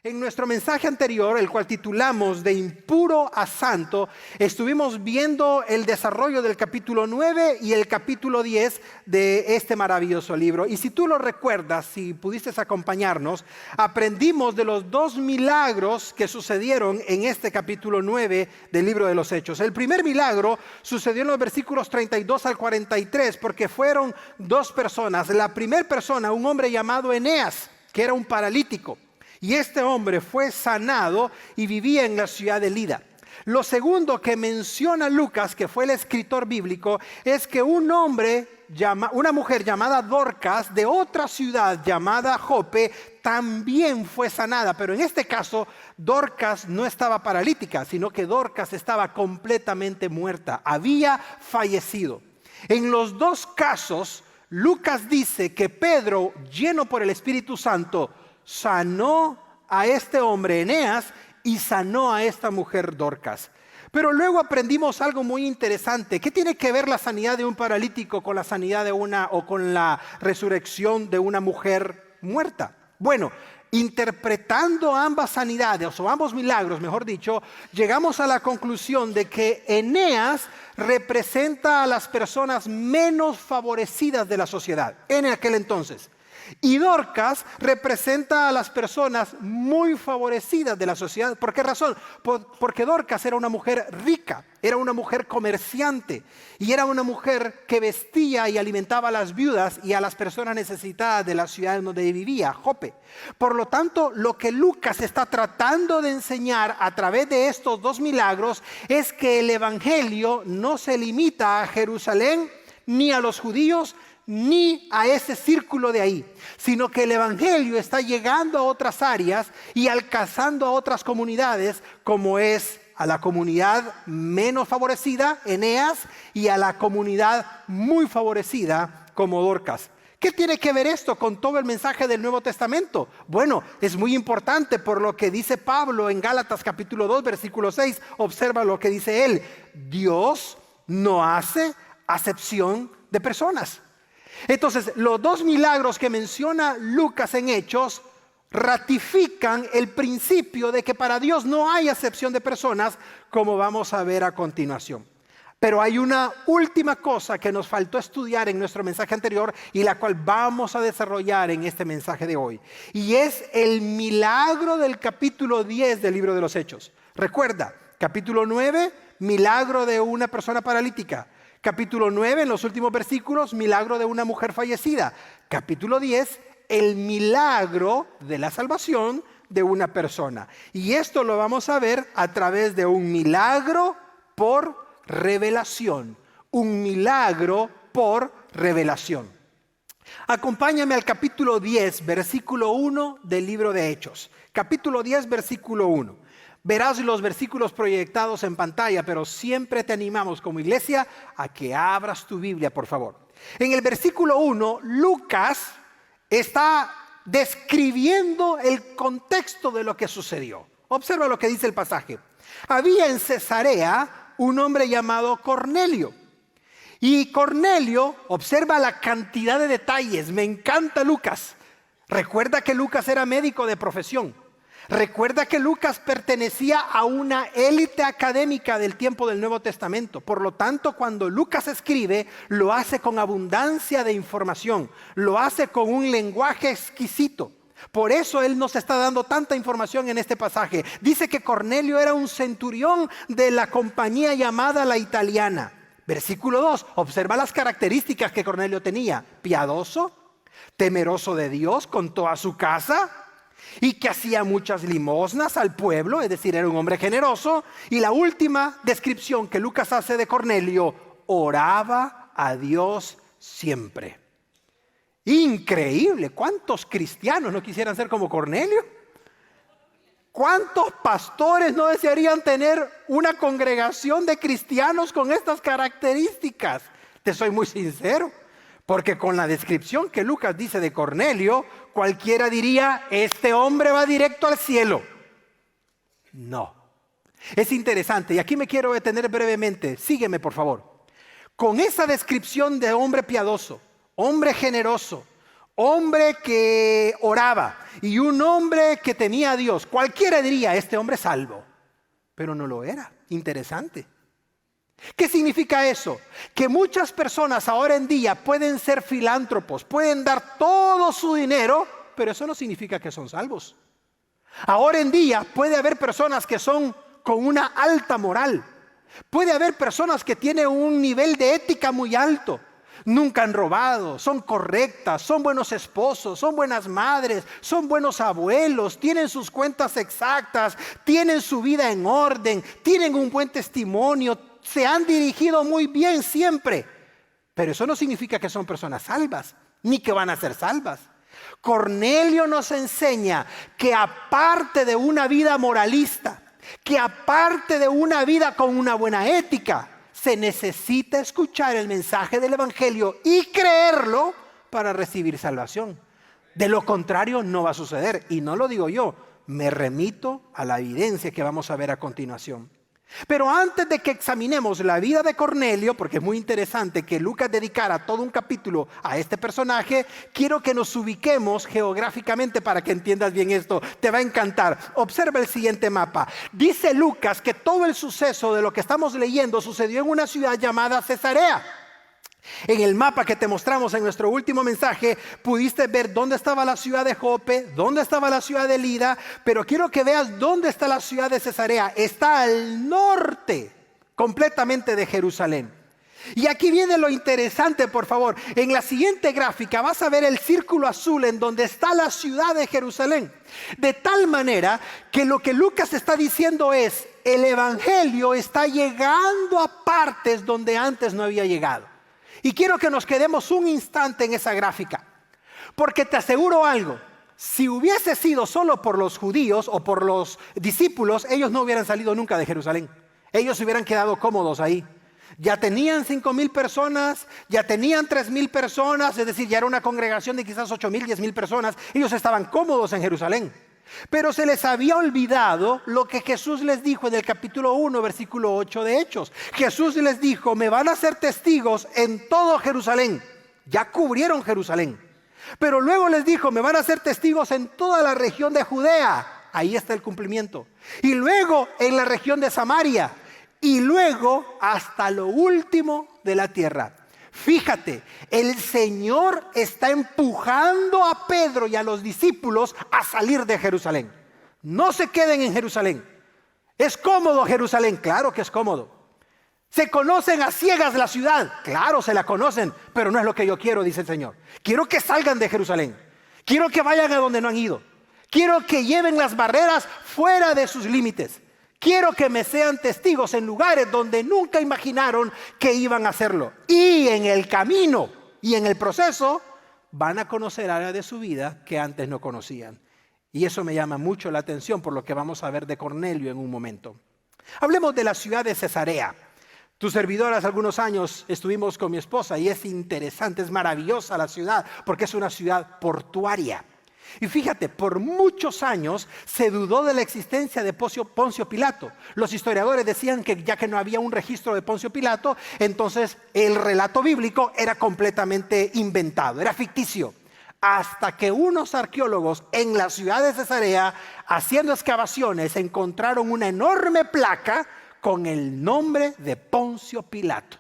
En nuestro mensaje anterior, el cual titulamos De impuro a santo, estuvimos viendo el desarrollo del capítulo 9 y el capítulo 10 de este maravilloso libro. Y si tú lo recuerdas, si pudiste acompañarnos, aprendimos de los dos milagros que sucedieron en este capítulo 9 del libro de los Hechos. El primer milagro sucedió en los versículos 32 al 43 porque fueron dos personas. La primera persona, un hombre llamado Eneas, que era un paralítico. Y este hombre fue sanado y vivía en la ciudad de Lida. Lo segundo que menciona Lucas, que fue el escritor bíblico, es que una mujer llamada Dorcas, de otra ciudad llamada Jope, también fue sanada. Pero en este caso, Dorcas no estaba paralítica, sino que Dorcas estaba completamente muerta. Había fallecido. En los dos casos, Lucas dice que Pedro, lleno por el Espíritu Santo, sanó a este hombre Eneas y sanó a esta mujer Dorcas. Pero luego aprendimos algo muy interesante. ¿Qué tiene que ver la sanidad de un paralítico con la sanidad de o con la resurrección de una mujer muerta? Bueno, interpretando ambas sanidades o ambos milagros, mejor dicho, llegamos a la conclusión de que Eneas representa a las personas menos favorecidas de la sociedad en aquel entonces. Y Dorcas representa a las personas muy favorecidas de la sociedad. ¿Por qué razón? Porque Dorcas era una mujer rica, era una mujer comerciante y era una mujer que vestía y alimentaba a las viudas y a las personas necesitadas de la ciudad donde vivía, Jope. Por lo tanto, lo que Lucas está tratando de enseñar a través de estos dos milagros es que el evangelio no se limita a Jerusalén ni a los judíos, ni a ese círculo de ahí, sino que el evangelio está llegando a otras áreas y alcanzando a otras comunidades, como es a la comunidad menos favorecida, Eneas, y a la comunidad muy favorecida, como Dorcas. ¿Qué tiene que ver esto con todo el mensaje del Nuevo Testamento? Bueno, es muy importante por lo que dice Pablo en Gálatas capítulo 2, versículo 6. Observa lo que dice él: Dios no hace acepción de personas. Entonces, los dos milagros que menciona Lucas en Hechos ratifican el principio de que para Dios no hay acepción de personas, como vamos a ver a continuación. Pero hay una última cosa que nos faltó estudiar en nuestro mensaje anterior y la cual vamos a desarrollar en este mensaje de hoy. Y es el milagro del capítulo 10 del libro de los Hechos. Recuerda, capítulo 9, milagro de una persona paralítica. Capítulo 9, en los últimos versículos, milagro de una mujer fallecida. Capítulo 10, el milagro de la salvación de una persona. Y esto lo vamos a ver a través de un milagro por revelación. Un milagro por revelación. Acompáñame al capítulo 10, versículo 1 del libro de Hechos. Capítulo 10, versículo 1. Verás los versículos proyectados en pantalla, pero siempre te animamos como iglesia a que abras tu Biblia, por favor. En el versículo 1, Lucas está describiendo el contexto de lo que sucedió. Observa lo que dice el pasaje. Había en Cesarea un hombre llamado Cornelio. Y Cornelio, observa la cantidad de detalles. Me encanta Lucas. Recuerda que Lucas era médico de profesión. Recuerda que Lucas pertenecía a una élite académica del tiempo del Nuevo Testamento. Por lo tanto, cuando Lucas escribe, lo hace con abundancia de información. Lo hace con un lenguaje exquisito. Por eso él nos está dando tanta información en este pasaje. Dice que Cornelio era un centurión de la compañía llamada la Italiana. Versículo 2, observa las características que Cornelio tenía. Piadoso, temeroso de Dios con toda su casa, y que hacía muchas limosnas al pueblo, es decir, era un hombre generoso. Y la última descripción que Lucas hace de Cornelio: oraba a Dios siempre. Increíble. ¿Cuántos cristianos no quisieran ser como Cornelio? ¿Cuántos pastores no desearían tener una congregación de cristianos con estas características? Te soy muy sincero. Porque con la descripción que Lucas dice de Cornelio, cualquiera diría: este hombre va directo al cielo. No. Es interesante, y aquí me quiero detener brevemente. Sígueme, por favor. Con esa descripción de hombre piadoso, hombre generoso, hombre que oraba y un hombre que temía a Dios. Cualquiera diría, este hombre es salvo, pero no lo era. Interesante. ¿Qué significa eso? Que muchas personas ahora en día pueden ser filántropos, pueden dar todo su dinero, pero eso no significa que son salvos. Ahora en día puede haber personas que son con una alta moral. Puede haber personas que tienen un nivel de ética muy alto. Nunca han robado, son correctas, son buenos esposos, son buenas madres, son buenos abuelos, tienen sus cuentas exactas, tienen su vida en orden, tienen un buen testimonio, se han dirigido muy bien siempre. Pero eso no significa que son personas salvas, ni que van a ser salvas. Cornelio nos enseña que aparte de una vida moralista, que aparte de una vida con una buena ética, se necesita escuchar el mensaje del Evangelio y creerlo para recibir salvación. De lo contrario no va a suceder. Y no lo digo yo, me remito a la evidencia que vamos a ver a continuación. Pero antes de que examinemos la vida de Cornelio, porque es muy interesante que Lucas dedicara todo un capítulo a este personaje, quiero que nos ubiquemos geográficamente para que entiendas bien esto. Te va a encantar. Observa el siguiente mapa. Dice Lucas que todo el suceso de lo que estamos leyendo sucedió en una ciudad llamada Cesarea. En el mapa que te mostramos en nuestro último mensaje, pudiste ver dónde estaba la ciudad de Jope, dónde estaba la ciudad de Lida, pero quiero que veas dónde está la ciudad de Cesarea. Está al norte completamente de Jerusalén. Y aquí viene lo interesante, por favor. En la siguiente gráfica vas a ver el círculo azul en donde está la ciudad de Jerusalén. De tal manera que lo que Lucas está diciendo es, el Evangelio está llegando a partes donde antes no había llegado. Y quiero que nos quedemos un instante en esa gráfica, porque te aseguro algo, si hubiese sido solo por los judíos o por los discípulos, ellos no hubieran salido nunca de Jerusalén. Ellos se hubieran quedado cómodos ahí. Ya tenían 5,000 personas, ya tenían 3,000 personas, es decir, ya era una congregación de quizás 8,000, 10,000 personas. Ellos estaban cómodos en Jerusalén. Pero se les había olvidado lo que Jesús les dijo en el capítulo 1, versículo 8 de Hechos. Jesús les dijo, me van a ser testigos en todo Jerusalén. Ya cubrieron Jerusalén. Pero luego les dijo, me van a ser testigos en toda la región de Judea. Ahí está el cumplimiento. Y luego en la región de Samaria. Y luego hasta lo último de la tierra. Fíjate, el Señor está empujando a Pedro y a los discípulos a salir de Jerusalén. No se queden en Jerusalén. ¿Es cómodo Jerusalén? Claro que es cómodo. ¿Se conocen a ciegas la ciudad? Claro, se la conocen, pero no es lo que yo quiero, dice el Señor. Quiero que salgan de Jerusalén. Quiero que vayan a donde no han ido. Quiero que lleven las barreras fuera de sus límites. Quiero que me sean testigos en lugares donde nunca imaginaron que iban a hacerlo. Y en el camino y en el proceso van a conocer áreas de su vida que antes no conocían. Y eso me llama mucho la atención por lo que vamos a ver de Cornelio en un momento. Hablemos de la ciudad de Cesarea. Tu servidor hace algunos años estuvimos con mi esposa y es interesante, es maravillosa la ciudad porque es una ciudad portuaria. Y fíjate, por muchos años se dudó de la existencia de Poncio Pilato. Los historiadores decían que ya que no había un registro de Poncio Pilato, entonces el relato bíblico era completamente inventado, era ficticio. Hasta que unos arqueólogos en la ciudad de Cesarea, haciendo excavaciones, encontraron una enorme placa con el nombre de Poncio Pilato.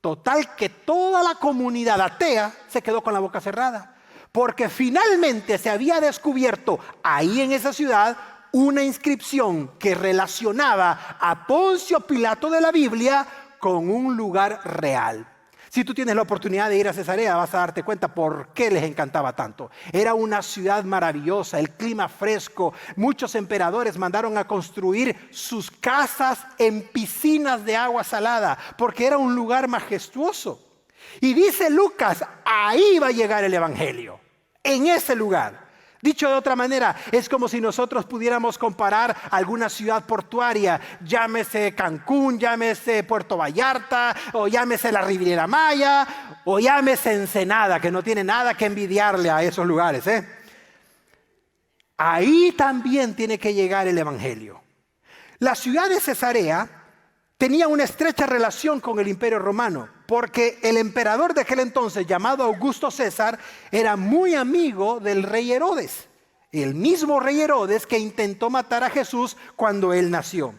Total que toda la comunidad atea se quedó con la boca cerrada. Porque finalmente se había descubierto ahí en esa ciudad una inscripción que relacionaba a Poncio Pilato de la Biblia con un lugar real. Si tú tienes la oportunidad de ir a Cesarea, vas a darte cuenta por qué les encantaba tanto. Era una ciudad maravillosa, el clima fresco. Muchos emperadores mandaron a construir sus casas en piscinas de agua salada, porque era un lugar majestuoso. Y dice Lucas, ahí va a llegar el Evangelio, en ese lugar. Dicho de otra manera, es como si nosotros pudiéramos comparar alguna ciudad portuaria, llámese Cancún, llámese Puerto Vallarta, o llámese la Riviera Maya, o llámese Ensenada, que no tiene nada que envidiarle a esos lugares. Ahí también tiene que llegar el Evangelio. La ciudad de Cesarea tenía una estrecha relación con el Imperio Romano, porque el emperador de aquel entonces, llamado Augusto César, era muy amigo del rey Herodes, el mismo rey Herodes que intentó matar a Jesús cuando él nació.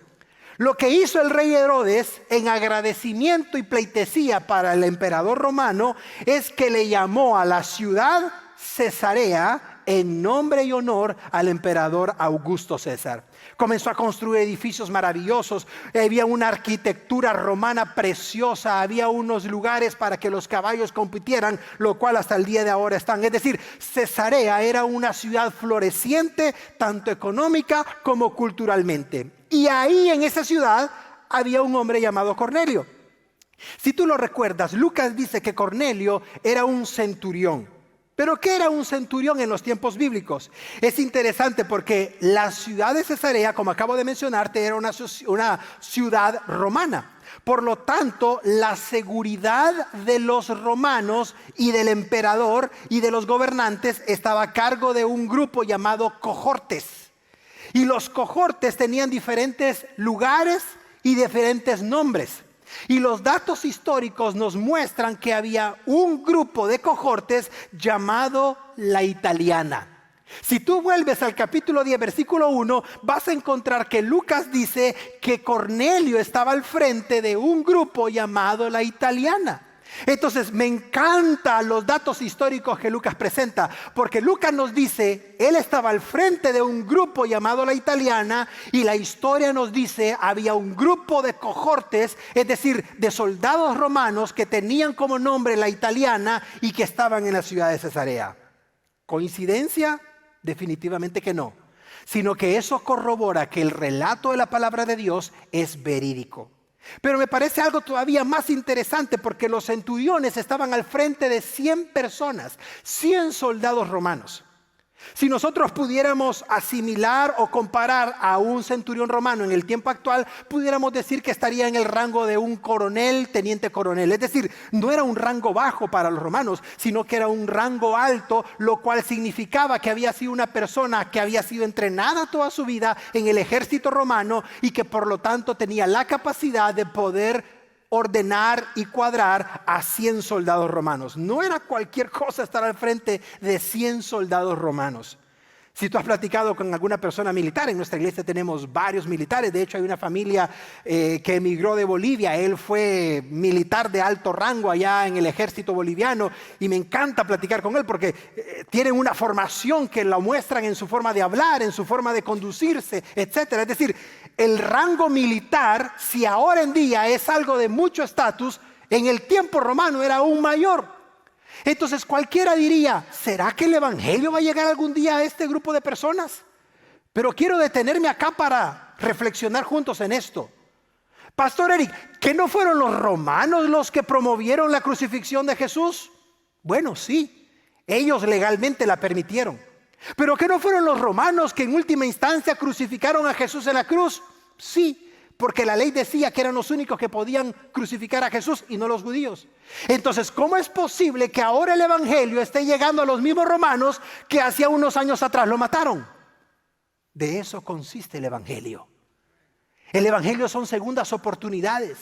Lo que hizo el rey Herodes en agradecimiento y pleitesía para el emperador romano es que le llamó a la ciudad Cesarea en nombre y honor al emperador Augusto César. Comenzó a construir edificios maravillosos, había una arquitectura romana preciosa, había unos lugares para que los caballos compitieran, lo cual hasta el día de ahora están. Es decir, Cesarea era una ciudad floreciente, tanto económica como culturalmente. Y ahí en esa ciudad había un hombre llamado Cornelio. Si tú lo recuerdas, Lucas dice que Cornelio era un centurión. ¿Pero qué era un centurión en los tiempos bíblicos? Es interesante porque la ciudad de Cesarea, como acabo de mencionarte, era una ciudad romana. Por lo tanto, la seguridad de los romanos y del emperador y de los gobernantes estaba a cargo de un grupo llamado cohortes. Y los cohortes tenían diferentes lugares y diferentes nombres. Y los datos históricos nos muestran que había un grupo de cohortes llamado la italiana. Si tú vuelves al capítulo 10, versículo 1, vas a encontrar que Lucas dice que Cornelio estaba al frente de un grupo llamado la italiana. Entonces me encantan los datos históricos que Lucas presenta, porque Lucas nos dice, él estaba al frente de un grupo llamado la italiana, y la historia nos dice, había un grupo de cohortes, es decir, de soldados romanos que tenían como nombre la italiana y que estaban en la ciudad de Cesarea. ¿Coincidencia? Definitivamente que no, sino que eso corrobora que el relato de la palabra de Dios es verídico. Pero me parece algo todavía más interesante porque los centuriones estaban al frente de 100 personas, 100 soldados romanos. Si nosotros pudiéramos asimilar o comparar a un centurión romano en el tiempo actual, pudiéramos decir que estaría en el rango de un coronel, teniente coronel. Es decir, no era un rango bajo para los romanos, sino que era un rango alto, lo cual significaba que había sido una persona que había sido entrenada toda su vida en el ejército romano y que por lo tanto tenía la capacidad de poder ordenar y cuadrar a 100 soldados romanos. No era cualquier cosa estar al frente de 100 soldados romanos. Si tú has platicado con alguna persona militar, en nuestra iglesia tenemos varios militares. De hecho, hay una familia que emigró de Bolivia. Él fue militar de alto rango allá en el ejército boliviano y me encanta platicar con él porque tienen una formación que la muestran en su forma de hablar, en su forma de conducirse, etc. Es decir, el rango militar, si ahora en día es algo de mucho estatus, en el tiempo romano era aún mayor. Entonces cualquiera diría, ¿será que el evangelio va a llegar algún día a este grupo de personas? Pero quiero detenerme acá para reflexionar juntos en esto. Pastor Eric, ¿que no fueron los romanos los que promovieron la crucifixión de Jesús? Bueno, sí, ellos legalmente la permitieron. ¿Pero que no fueron los romanos que en última instancia crucificaron a Jesús en la cruz? Sí, porque la ley decía que eran los únicos que podían crucificar a Jesús y no los judíos. Entonces, ¿cómo es posible que ahora el evangelio esté llegando a los mismos romanos que hacía unos años atrás lo mataron? De eso consiste el evangelio. El evangelio son segundas oportunidades.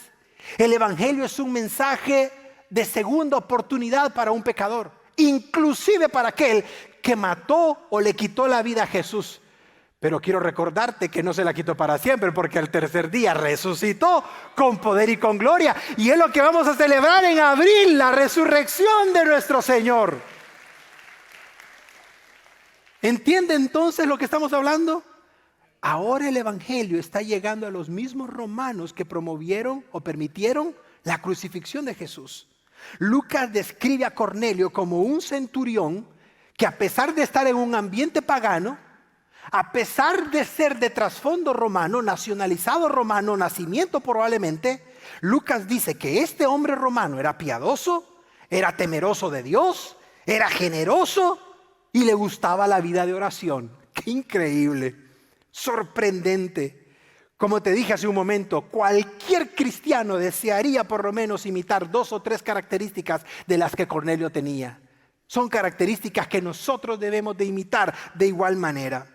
El evangelio es un mensaje de segunda oportunidad para un pecador, inclusive para aquel que mató o le quitó la vida a Jesús. Pero quiero recordarte que no se la quitó para siempre, porque al tercer día resucitó con poder y con gloria. Y es lo que vamos a celebrar en abril, la resurrección de nuestro Señor. ¿Entiende entonces lo que estamos hablando? Ahora el evangelio está llegando a los mismos romanos que promovieron o permitieron la crucifixión de Jesús. Lucas describe a Cornelio como un centurión que, a pesar de estar en un ambiente pagano, a pesar de ser de trasfondo romano, nacionalizado romano, nacimiento probablemente, Lucas dice que este hombre romano era piadoso, era temeroso de Dios, era generoso y le gustaba la vida de oración. ¡Qué increíble! Sorprendente. Como te dije hace un momento, cualquier cristiano desearía por lo menos imitar 2 o 3 características de las que Cornelio tenía. Son características que nosotros debemos de imitar de igual manera.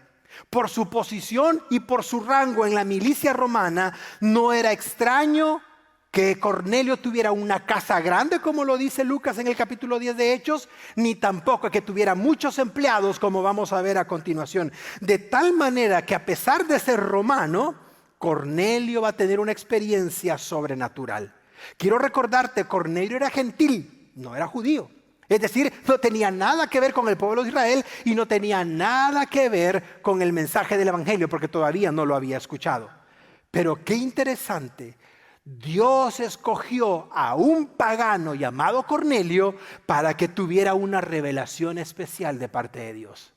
Por su posición y por su rango en la milicia romana, no era extraño que Cornelio tuviera una casa grande, como lo dice Lucas en el capítulo 10 de Hechos, ni tampoco que tuviera muchos empleados, como vamos a ver a continuación. De tal manera que a pesar de ser romano, Cornelio va a tener una experiencia sobrenatural. Quiero recordarte, Cornelio era gentil, no era judío. Es decir, no tenía nada que ver con el pueblo de Israel y no tenía nada que ver con el mensaje del evangelio, porque todavía no lo había escuchado. Pero qué interesante, Dios escogió a un pagano llamado Cornelio para que tuviera una revelación especial de parte de Dios.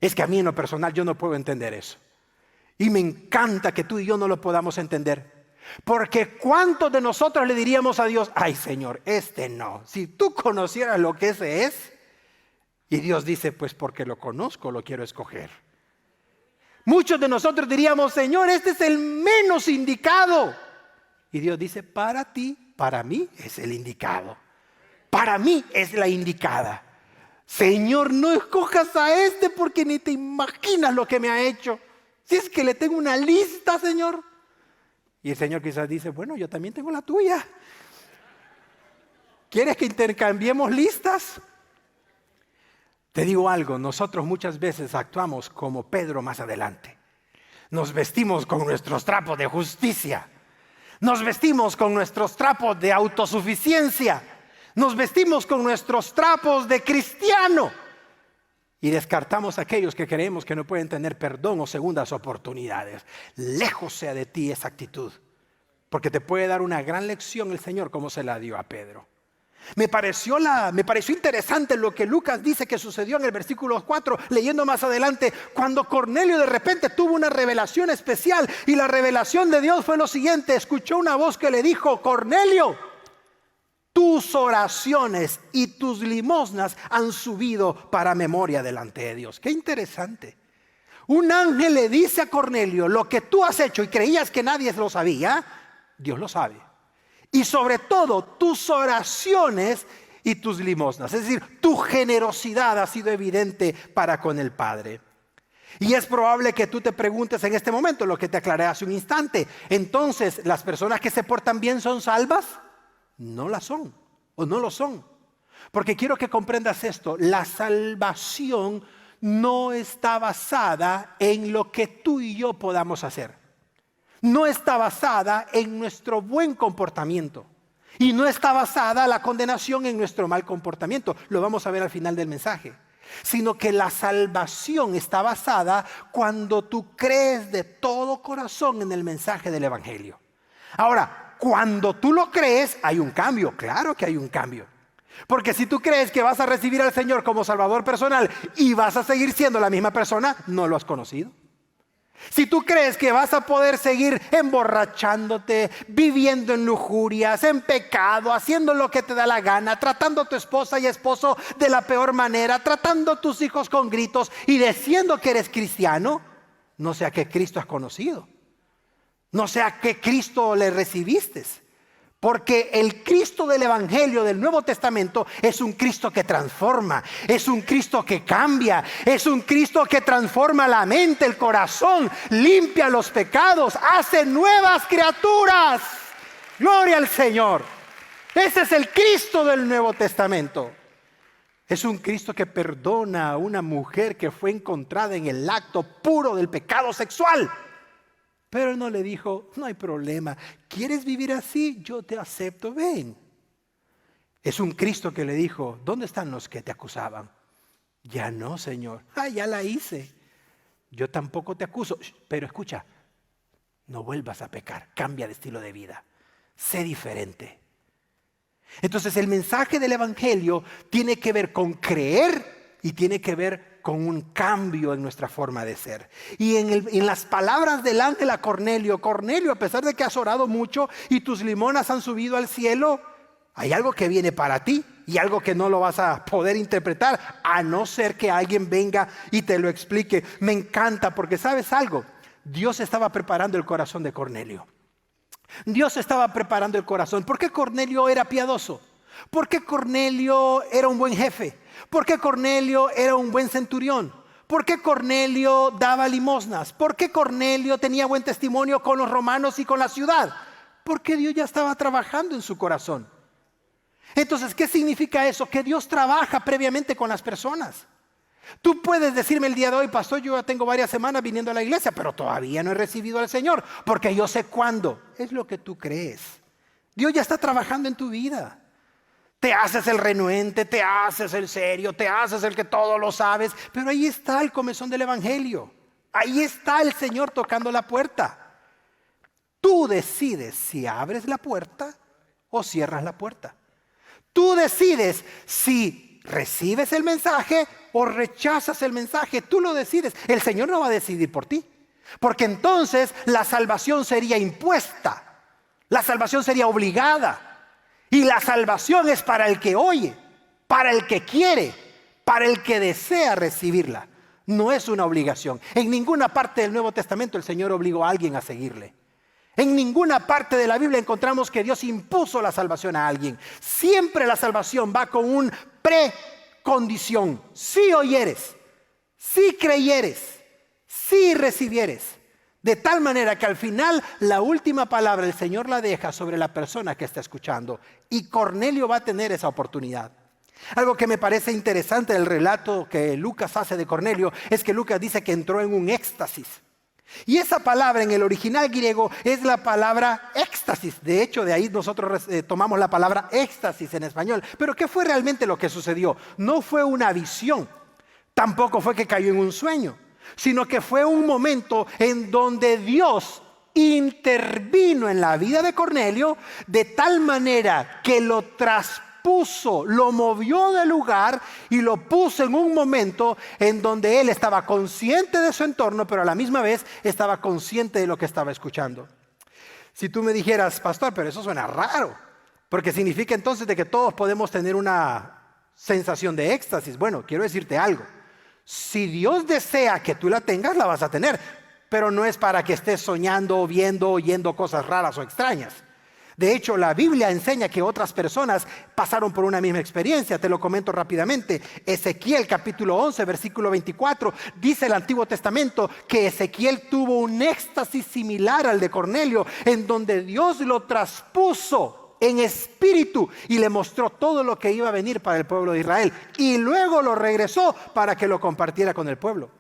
Es que a mí en lo personal yo no puedo entender eso. Y me encanta que tú y yo no lo podamos entender. Porque ¿cuántos de nosotros le diríamos a Dios, ay Señor, este no? Si tú conocieras lo que ese es. Y Dios dice, pues porque lo conozco, lo quiero escoger. Muchos de nosotros diríamos, Señor, este es el menos indicado. Y Dios dice, para ti, para mí es el indicado. Para mí es la indicada. Señor, no escojas a este porque ni te imaginas lo que me ha hecho. Si es que le tengo una lista, Señor. Y el Señor quizás dice, bueno, yo también tengo la tuya. ¿Quieres que intercambiemos listas? Te digo algo, nosotros muchas veces actuamos como Pedro más adelante. Nos vestimos con nuestros trapos de justicia. Nos vestimos con nuestros trapos de autosuficiencia. Nos vestimos con nuestros trapos de cristiano. Y descartamos a aquellos que creemos que no pueden tener perdón o segundas oportunidades. Lejos sea de ti esa actitud. Porque te puede dar una gran lección el Señor como se la dio a Pedro. Me pareció interesante lo que Lucas dice que sucedió en el versículo 4, leyendo más adelante, cuando Cornelio de repente tuvo una revelación especial. Y la revelación de Dios fue lo siguiente: escuchó una voz que le dijo, Cornelio, tus oraciones y tus limosnas han subido para memoria delante de Dios. Qué interesante. Un ángel le dice a Cornelio, lo que tú has hecho y creías que nadie lo sabía, Dios lo sabe. Y sobre todo, tus oraciones y tus limosnas. Es decir, tu generosidad ha sido evidente para con el Padre. Y es probable que tú te preguntes en este momento lo que te aclaré hace un instante. Entonces, ¿las personas que se portan bien son salvas? No la son, o no lo son. Porque quiero que comprendas esto: la salvación no está basada en lo que tú y yo podamos hacer. No está basada en nuestro buen comportamiento. Y no está basada la condenación en nuestro mal comportamiento. Lo vamos a ver al final del mensaje. Sino que la salvación está basada cuando tú crees de todo corazón en el mensaje del evangelio. Ahora, cuando tú lo crees, hay un cambio. Claro que hay un cambio. Porque si tú crees que vas a recibir al Señor como Salvador personal y vas a seguir siendo la misma persona, no lo has conocido. Si tú crees que vas a poder seguir emborrachándote, viviendo en lujurias, en pecado, haciendo lo que te da la gana, tratando a tu esposa y esposo de la peor manera, tratando a tus hijos con gritos y diciendo que eres cristiano, no sé a qué Cristo has conocido. No sé a qué Cristo le recibiste. Porque el Cristo del Evangelio del Nuevo Testamento es un Cristo que transforma, es un Cristo que cambia, es un Cristo que transforma la mente, el corazón, limpia los pecados, hace nuevas criaturas. Gloria al Señor. Ese es el Cristo del Nuevo Testamento. Es un Cristo que perdona a una mujer que fue encontrada en el acto puro del pecado sexual. Pero él no le dijo, no hay problema, ¿quieres vivir así? Yo te acepto, ven. Es un Cristo que le dijo, ¿dónde están los que te acusaban? Ya no, Señor. Ya la hice. Yo tampoco te acuso. Pero escucha, no vuelvas a pecar, cambia de estilo de vida, sé diferente. Entonces el mensaje del Evangelio tiene que ver con creer y tiene que ver con un cambio en nuestra forma de ser. Y en las palabras del ángel a Cornelio, Cornelio, a pesar de que has orado mucho y tus limonas han subido al cielo, hay algo que viene para ti y algo que no lo vas a poder interpretar, a no ser que alguien venga y te lo explique. Me encanta porque ¿sabes algo? Dios estaba preparando el corazón de Cornelio. Dios estaba preparando el corazón. ¿Por qué Cornelio era piadoso? ¿Por qué Cornelio era un buen jefe? ¿Por qué Cornelio era un buen centurión? ¿Por qué Cornelio daba limosnas? ¿Por qué Cornelio tenía buen testimonio con los romanos y con la ciudad? Porque Dios ya estaba trabajando en su corazón. Entonces, ¿qué significa eso? Que Dios trabaja previamente con las personas. Tú puedes decirme el día de hoy, pastor, yo ya tengo varias semanas viniendo a la iglesia, pero todavía no he recibido al Señor, porque yo sé cuándo. Es lo que tú crees. Dios ya está trabajando en tu vida. Te haces el renuente, te haces el serio, te haces el que todo lo sabes, pero ahí está el comezón del evangelio. Ahí está el Señor tocando la puerta. Tú decides si abres la puerta o cierras la puerta. Tú decides si recibes el mensaje o rechazas el mensaje. Tú lo decides. El Señor no va a decidir por ti, porque entonces la salvación sería impuesta. La salvación sería obligada. Y la salvación es para el que oye, para el que quiere, para el que desea recibirla. No es una obligación. En ninguna parte del Nuevo Testamento el Señor obligó a alguien a seguirle. En ninguna parte de la Biblia encontramos que Dios impuso la salvación a alguien. Siempre la salvación va con un precondición. Si oyeres, si creyeres, si recibieres. De tal manera que al final la última palabra el Señor la deja sobre la persona que está escuchando. Y Cornelio va a tener esa oportunidad. Algo que me parece interesante del relato que Lucas hace de Cornelio es que Lucas dice que entró en un éxtasis. Y esa palabra en el original griego es la palabra éxtasis. De hecho, de ahí nosotros tomamos la palabra éxtasis en español. Pero ¿qué fue realmente lo que sucedió? No fue una visión. Tampoco fue que cayó en un sueño. Sino que fue un momento en donde Dios intervino en la vida de Cornelio de tal manera que lo traspuso, lo movió del lugar y lo puso en un momento en donde él estaba consciente de su entorno, pero a la misma vez estaba consciente de lo que estaba escuchando. Si tú me dijeras, pastor, pero eso suena raro, porque significa entonces de que todos podemos tener una sensación de éxtasis. Bueno, quiero decirte algo. Si Dios desea que tú la tengas, la vas a tener. Pero no es para que estés soñando, viendo, oyendo cosas raras o extrañas. De hecho, la Biblia enseña que otras personas pasaron por una misma experiencia. Te lo comento rápidamente. Ezequiel capítulo 11, versículo 24. Dice el Antiguo Testamento que Ezequiel tuvo un éxtasis similar al de Cornelio, en donde Dios lo traspuso en espíritu y le mostró todo lo que iba a venir para el pueblo de Israel, y luego lo regresó para que lo compartiera con el pueblo.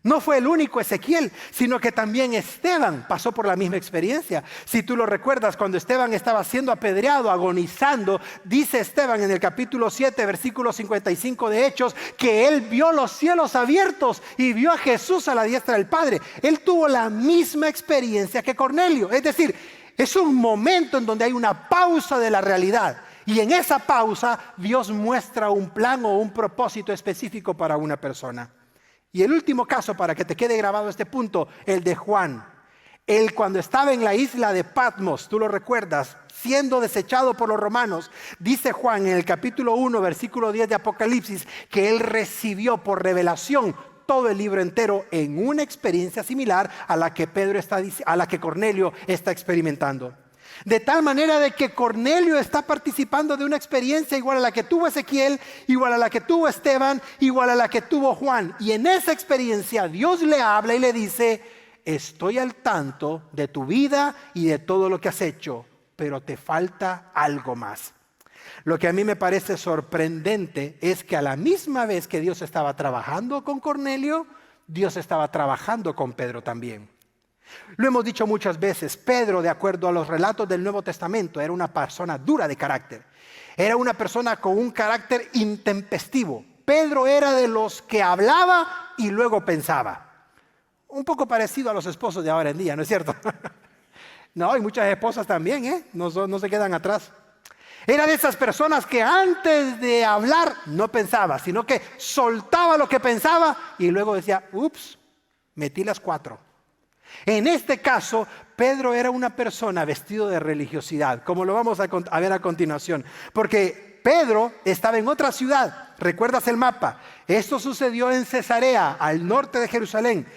No fue el único Ezequiel, sino que también Esteban pasó por la misma experiencia. Si tú lo recuerdas, cuando Esteban estaba siendo apedreado, agonizando, dice Esteban en el capítulo 7, versículo 55 de Hechos, que él vio los cielos abiertos y vio a Jesús a la diestra del Padre. Él tuvo la misma experiencia que Cornelio. Es decir, es un momento en donde hay una pausa de la realidad. Y en esa pausa Dios muestra un plan o un propósito específico para una persona. Y el último caso, para que te quede grabado este punto, el de Juan. Él, cuando estaba en la isla de Patmos, tú lo recuerdas, siendo desechado por los romanos, dice Juan en el capítulo 1, versículo 10 de Apocalipsis, que él recibió por revelación todo el libro entero en una experiencia similar a la que Cornelio está experimentando. De tal manera de que Cornelio está participando de una experiencia igual a la que tuvo Ezequiel, igual a la que tuvo Esteban, igual a la que tuvo Juan. Y en esa experiencia Dios le habla y le dice: estoy al tanto de tu vida y de todo lo que has hecho, pero te falta algo más. Lo que a mí me parece sorprendente es que a la misma vez que Dios estaba trabajando con Cornelio, Dios estaba trabajando con Pedro también. Lo hemos dicho muchas veces, Pedro, de acuerdo a los relatos del Nuevo Testamento, era una persona dura de carácter. Era una persona con un carácter intempestivo. Pedro era de los que hablaba y luego pensaba. Un poco parecido a los esposos de ahora en día, ¿no es cierto? No, y muchas esposas también, no se quedan atrás. Era de esas personas que antes de hablar no pensaba, sino que soltaba lo que pensaba y luego decía, ups, metí las 4. En este caso, Pedro era una persona vestido de religiosidad, como lo vamos a ver a continuación. Porque Pedro estaba en otra ciudad, ¿recuerdas el mapa? Esto sucedió en Cesarea, al norte de Jerusalén.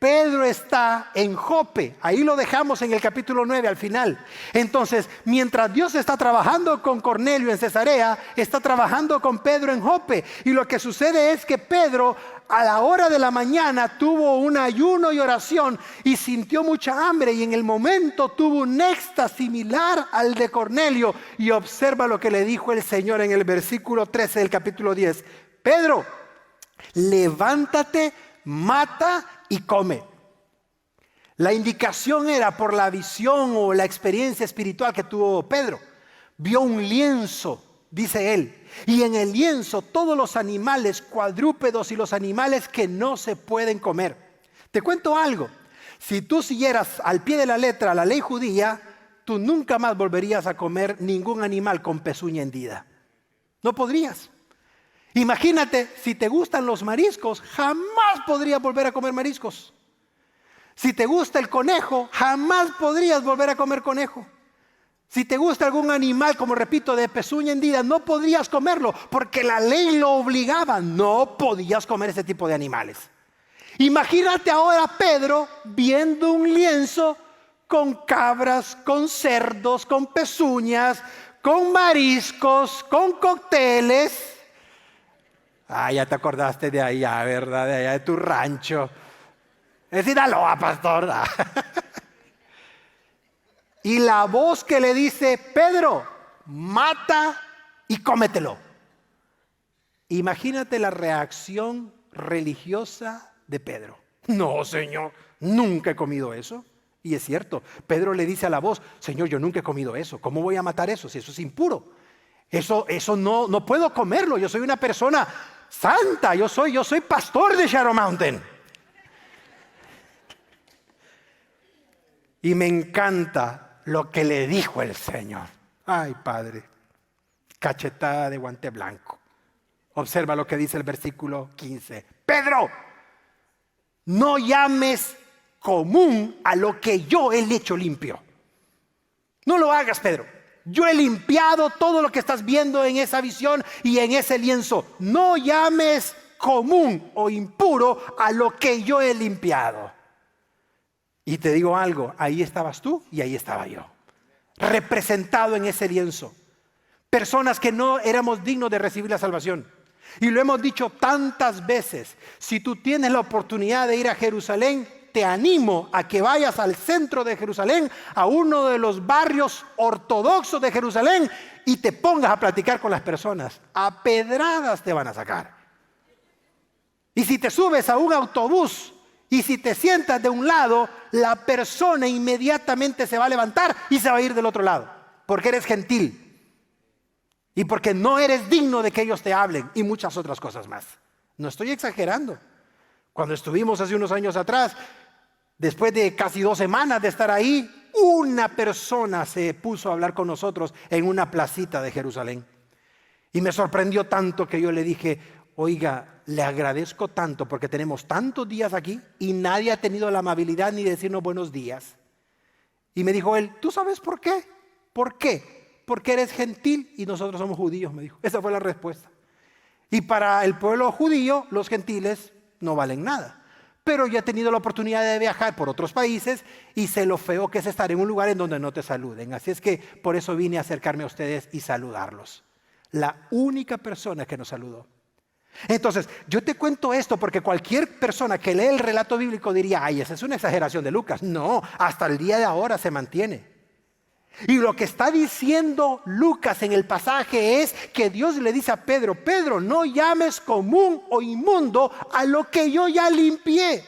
Pedro está en Jope. Ahí lo dejamos en el capítulo 9 al final. Entonces, mientras Dios está trabajando con Cornelio en Cesarea, está trabajando con Pedro en Jope. Y lo que sucede es que Pedro, a la hora de la mañana, tuvo un ayuno y oración y sintió mucha hambre. Y en el momento tuvo un éxtasis similar al de Cornelio. Y observa lo que le dijo el Señor en el versículo 13 del capítulo 10. Pedro, levántate, mata y come. La indicación era por la visión o la experiencia espiritual que tuvo Pedro. Vio un lienzo, dice él, y en el lienzo todos los animales cuadrúpedos y los animales que no se pueden comer. Te cuento algo, si tú siguieras al pie de la letra la ley judía, tú nunca más volverías a comer ningún animal con pezuña hendida. No podrías. Imagínate, si te gustan los mariscos, jamás podrías volver a comer mariscos. Si te gusta el conejo, jamás podrías volver a comer conejo. Si te gusta algún animal, como repito, de pezuña hendida, no podrías comerlo, porque la ley lo obligaba. No podías comer ese tipo de animales. Imagínate ahora Pedro viendo un lienzo con cabras, con cerdos, con pezuñas, con mariscos, con cócteles. Ah, ya te acordaste de allá, ¿verdad? De allá de tu rancho. Es Sinaloa, pastor. Y la voz que le dice, Pedro, mata y cómetelo. Imagínate la reacción religiosa de Pedro. No, Señor, nunca he comido eso. Y es cierto, Pedro le dice a la voz, Señor, yo nunca he comido eso. ¿Cómo voy a matar eso si eso es impuro? Eso no puedo comerlo. Yo soy una persona santa. Yo soy pastor de Shadow Mountain. Y me encanta lo que le dijo el Señor. Ay, Padre, cachetada de guante blanco. Observa lo que dice el versículo 15. Pedro, no llames común a lo que yo he hecho limpio. No lo hagas, Pedro. Yo he limpiado todo lo que estás viendo en esa visión y en ese lienzo. No llames común o impuro a lo que yo he limpiado. Y te digo algo, ahí estabas tú y ahí estaba yo, representado en ese lienzo. Personas que no éramos dignos de recibir la salvación. Y lo hemos dicho tantas veces, si tú tienes la oportunidad de ir a Jerusalén, te animo a que vayas al centro de Jerusalén, a uno de los barrios ortodoxos de Jerusalén y te pongas a platicar con las personas. A pedradas te van a sacar. Y si te subes a un autobús y si te sientas de un lado, la persona inmediatamente se va a levantar y se va a ir del otro lado, porque eres gentil y porque no eres digno de que ellos te hablen y muchas otras cosas más. No estoy exagerando. Cuando estuvimos hace unos años atrás, después de casi 2 semanas de estar ahí, una persona se puso a hablar con nosotros en una placita de Jerusalén. Y me sorprendió tanto que yo le dije, oiga, le agradezco tanto porque tenemos tantos días aquí y nadie ha tenido la amabilidad ni de decirnos buenos días. Y me dijo él, ¿tú sabes por qué? ¿Por qué? Porque eres gentil y nosotros somos judíos, me dijo. Esa fue la respuesta. Y para el pueblo judío, los gentiles no valen nada. Pero yo he tenido la oportunidad de viajar por otros países y sé lo feo que es estar en un lugar en donde no te saluden. Así es que por eso vine a acercarme a ustedes y saludarlos. La única persona que nos saludó. Entonces, yo te cuento esto porque cualquier persona que lee el relato bíblico diría, ay, esa es una exageración de Lucas. No, hasta el día de ahora se mantiene. Y lo que está diciendo Lucas en el pasaje es que Dios le dice a Pedro, Pedro, no llames común o inmundo a lo que yo ya limpié.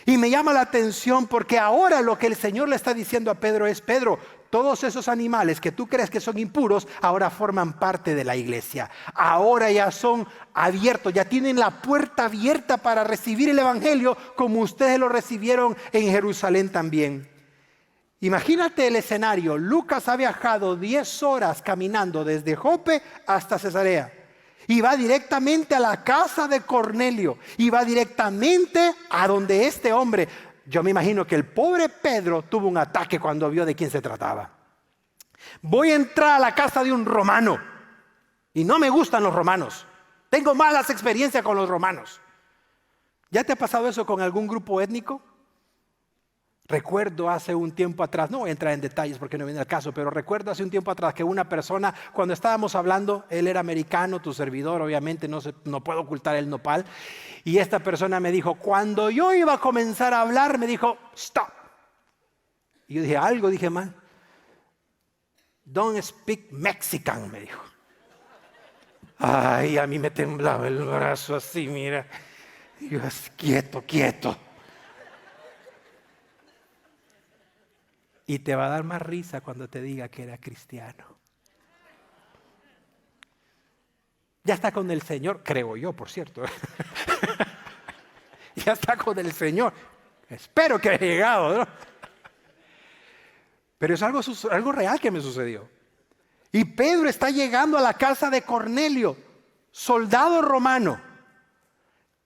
Y me llama la atención porque ahora lo que el Señor le está diciendo a Pedro es, Pedro, todos esos animales que tú crees que son impuros, ahora forman parte de la iglesia. Ahora ya son abiertos, ya tienen la puerta abierta para recibir el evangelio como ustedes lo recibieron en Jerusalén también. Imagínate el escenario. Lucas ha viajado 10 horas caminando desde Jope hasta Cesarea. Y va directamente a la casa de Cornelio. Y va directamente a donde este hombre... Yo me imagino que el pobre Pedro tuvo un ataque cuando vio de quién se trataba. Voy a entrar a la casa de un romano. Y no me gustan los romanos. Tengo malas experiencias con los romanos. ¿Ya te ha pasado eso con algún grupo étnico? Recuerdo hace un tiempo atrás, no voy a entrar en detalles porque no viene al caso, pero recuerdo hace un tiempo atrás que una persona, cuando estábamos hablando, él era americano, tu servidor, obviamente no puedo ocultar el nopal, y esta persona me dijo, cuando yo iba a comenzar a hablar, me dijo, stop. Y yo dije, algo dije mal. Don't speak Mexican, me dijo. Ay, a mí me temblaba el brazo así, mira. Y yo, quieto, quieto. Y te va a dar más risa cuando te diga que era cristiano. Ya está con el Señor, creo yo, por cierto. Ya está con el Señor. Espero que haya llegado, ¿no? Pero es algo real que me sucedió. Y Pedro está llegando a la casa de Cornelio, soldado romano.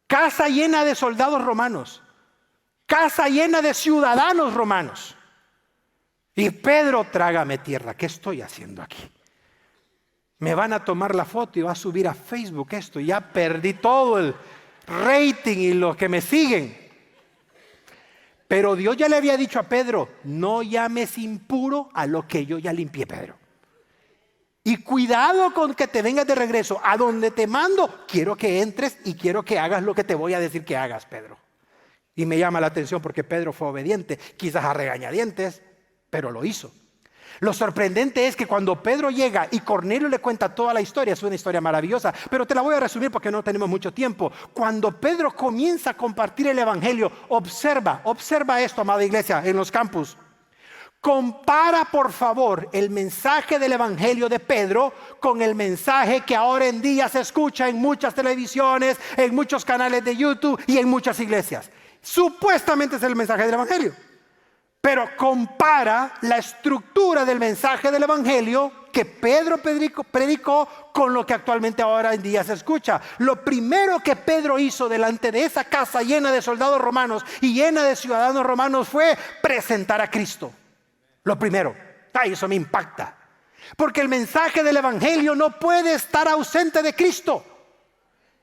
Casa llena de soldados romanos. Casa llena de ciudadanos romanos. Y Pedro, trágame tierra, ¿qué estoy haciendo aquí? Me van a tomar la foto y va a subir a Facebook esto. Ya perdí todo el rating y los que me siguen. Pero Dios ya le había dicho a Pedro, no llames impuro a lo que yo ya limpié, Pedro. Y cuidado con que te vengas de regreso. A donde te mando, quiero que entres y quiero que hagas lo que te voy a decir que hagas, Pedro. Y me llama la atención porque Pedro fue obediente, quizás a regañadientes, pero lo hizo. Lo sorprendente es que cuando Pedro llega y Cornelio le cuenta toda la historia, es una historia maravillosa, pero te la voy a resumir porque no tenemos mucho tiempo. Cuando Pedro comienza a compartir el evangelio, observa esto, amada iglesia, en los campus. Compara, por favor, el mensaje del evangelio de Pedro con el mensaje que ahora en día se escucha en muchas televisiones, en muchos canales de YouTube y en muchas iglesias. Supuestamente es el mensaje del evangelio. Pero compara la estructura del mensaje del evangelio que Pedro predicó con lo que actualmente ahora en día se escucha. Lo primero que Pedro hizo delante de esa casa llena de soldados romanos y llena de ciudadanos romanos fue presentar a Cristo. Lo primero. Ay, eso me impacta. Porque el mensaje del evangelio no puede estar ausente de Cristo.